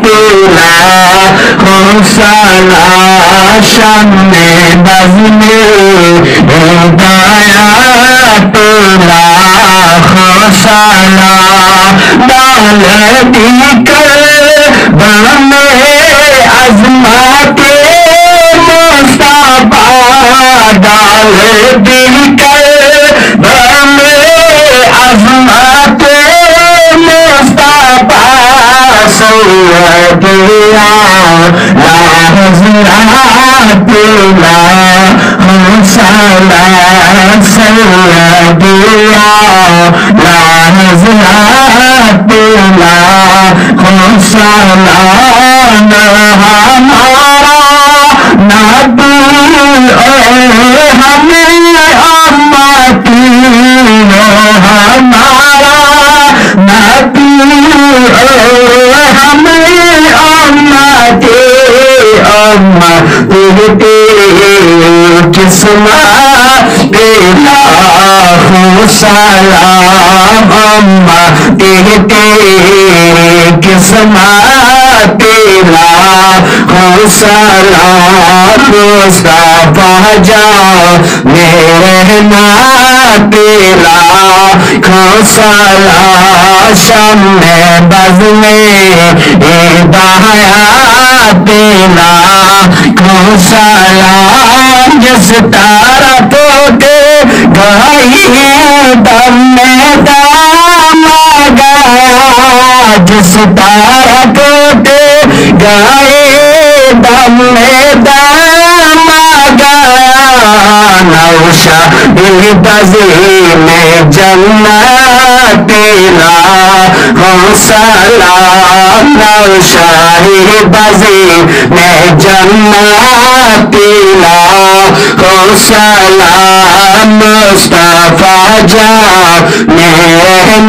پیلا حوصلہ شم بزم ہدایت پیلا حوصلہ ڈال دی کر بام عظمت مصطفیٰ ڈال دی کر بام عظمت سیدیا لا حضرات لا حوصلہ سیدیا لا حضرات لا حوصلہ نہ ہمارا نبی ہمیں امتی ہمارا نبی قسمت پیلا سلام اماں قسمت پیلا سلام مصطفیٰ جان میرے نام پیلا سلام شم بز میں ہدایت پیلا سلام جس طرف کے گئی دم میں دام گیا جس طرف کے گئے دم میں دام گیا نوشا بزی میں جنت پیلا حوصلہ نوشا بزی میں جنت پیلا حوصلہ مصطفیٰ جان میرے